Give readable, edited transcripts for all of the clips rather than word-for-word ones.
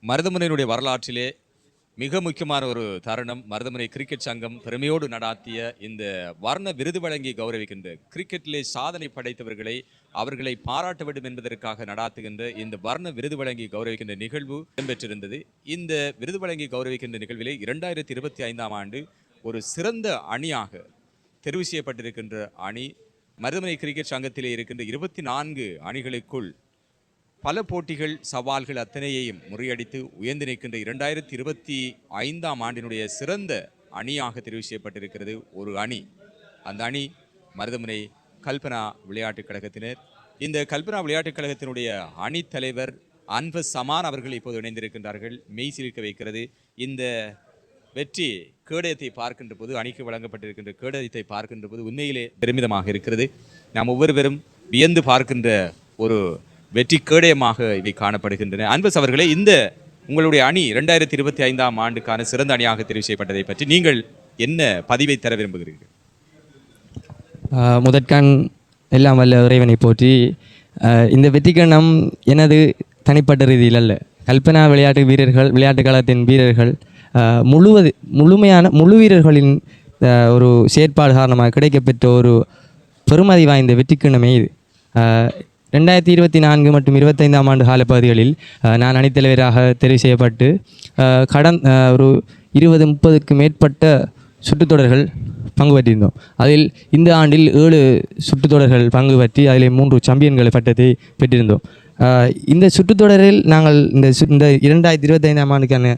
மருதமுனையினுடைய வரலாற்றிலே மிக முக்கியமான ஒரு தருணம். மருதமுனை கிரிக்கெட் சங்கம் பெருமையோடு நடாத்திய இந்த வர்ண விருது வழங்கி கௌரவிக்கின்ற கிரிக்கெட்டிலே சாதனை படைத்தவர்களை அவர்களை பாராட்ட வேண்டும் என்பதற்காக நடாத்துகின்ற இந்த வர்ண விருது வழங்கி கௌரவிக்கின்ற நிகழ்வு இடம்பெற்றிருந்தது. இந்த விருது வழங்கி கௌரவிக்கின்ற நிகழ்விலே 2025ஆம் ஆண்டு ஒரு சிறந்த அணியாக தெரிவு செய்யப்பட்டிருக்கின்ற அணி மருதமுனை கிரிக்கெட் சங்கத்திலே இருக்கின்ற 24 அணிகளுக்குள் பல போட்டிகள் சவால்கள் அத்தனையையும் முறியடித்து உயர்ந்து நிற்கின்ற 2025ஆம் ஆண்டினுடைய சிறந்த அணியாக தெரிவு செய்யப்பட்டிருக்கிறது ஒரு அணி. அந்த அணி மருதமுனை கல்பனா விளையாட்டுக் கழகத்தினர். இந்த கல்பனா விளையாட்டுக் கழகத்தினுடைய அணி தலைவர் அன்வர் சமான் அவர்கள் இப்போது இணைந்திருக்கின்றார்கள். மெய் சிலிர்க்க வைக்கிறது. இந்த வெற்றி கேடயத்தை பார்க்கின்ற போது, அணிக்கு வழங்கப்பட்டிருக்கின்ற கேடயத்தை பார்க்கின்ற போது உண்மையிலே பெருமிதமாக இருக்கிறது. நாம் ஒவ்வொருவரும் வியந்து பார்க்கின்ற ஒரு வெற்றி கேடயமாக இவை காணப்படுகின்றன. அன்பஸ் அவர்களே, இந்த உங்களுடைய அணி 2025ஆம் ஆண்டுக்கான சிறந்த அணியாக தெரிவு செய்யப்பட்டதை பற்றி நீங்கள் என்ன பதிவை தர விரும்புகிறீர்கள்? முதற்கான் எல்லாம் வல்ல இறைவனை போற்றி, இந்த வெற்றிக்கணம் எனது தனிப்பட்ட ரீதியில் அல்ல, கல்பனா விளையாட்டு கழகத்தின் வீரர்கள் முழு வீரர்களின் ஒரு செயற்பாடு காரணமாக கிடைக்கப்பெற்ற ஒரு பெருமதி வாய்ந்த வெற்றிக்கிணமே இது. 2024 மற்றும் 25ஆம் ஆண்டு காலப்பகுதிகளில் நான் அணித்தலைவராக தெரிவு செய்யப்பட்டு ஒரு 20-30க்கு மேற்பட்ட சுற்றுத்தொடர்கள் பங்கு பெற்றிருந்தோம். அதில் இந்த ஆண்டில் 7 சுற்றுத்தொடர்கள் பங்கு பற்றி அதில் 3 சாம்பியன்களை பட்டத்தை பெற்றிருந்தோம். இந்த சுற்றுத்தொடரில் நாங்கள் இந்த 2025ஆம் ஆண்டுக்கான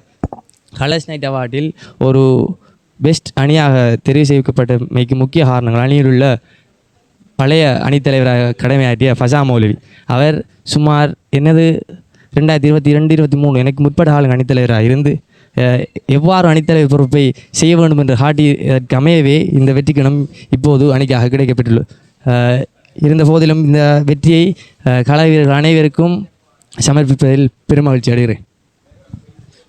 கலர்ஸ் நைட் அவார்டில் ஒரு பெஸ்ட் அணியாக தெரிவு செய்யப்பட்டமைக்கு முக்கிய காரணங்கள், அணியில் உள்ள பழைய அணித்தலைவராக கடமையாற்றிய ஃபசா மௌலவி அவர் சுமார் 2022-23 எனக்கு முற்பட்ட கால அணித்தலைவராக இருந்து எவ்வாறு அணித்தலைவர் பொறுப்பை செய்ய வேண்டும் என்று காட்டியதற்கு அமையவே இந்த வெற்றிக்கிணம் இப்போது அணிக்காக கிடைக்கப்பட்டுள்ளது. இருந்த போதிலும் இந்த வெற்றியை கலை வீரர்கள் அனைவருக்கும் சமர்ப்பிப்பதில் பெருமகிழ்ச்சி அடைகிறேன்.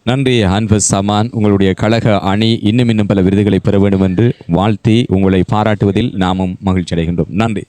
நன்றி அன்வர் சமான். உங்களுடைய கழக அணி இன்னும் பல விருதுகளை பெற வேண்டும் என்று வாழ்த்தி உங்களை பாராட்டுவதில் நாமும் மகிழ்ச்சி அடைகின்றோம். நன்றி.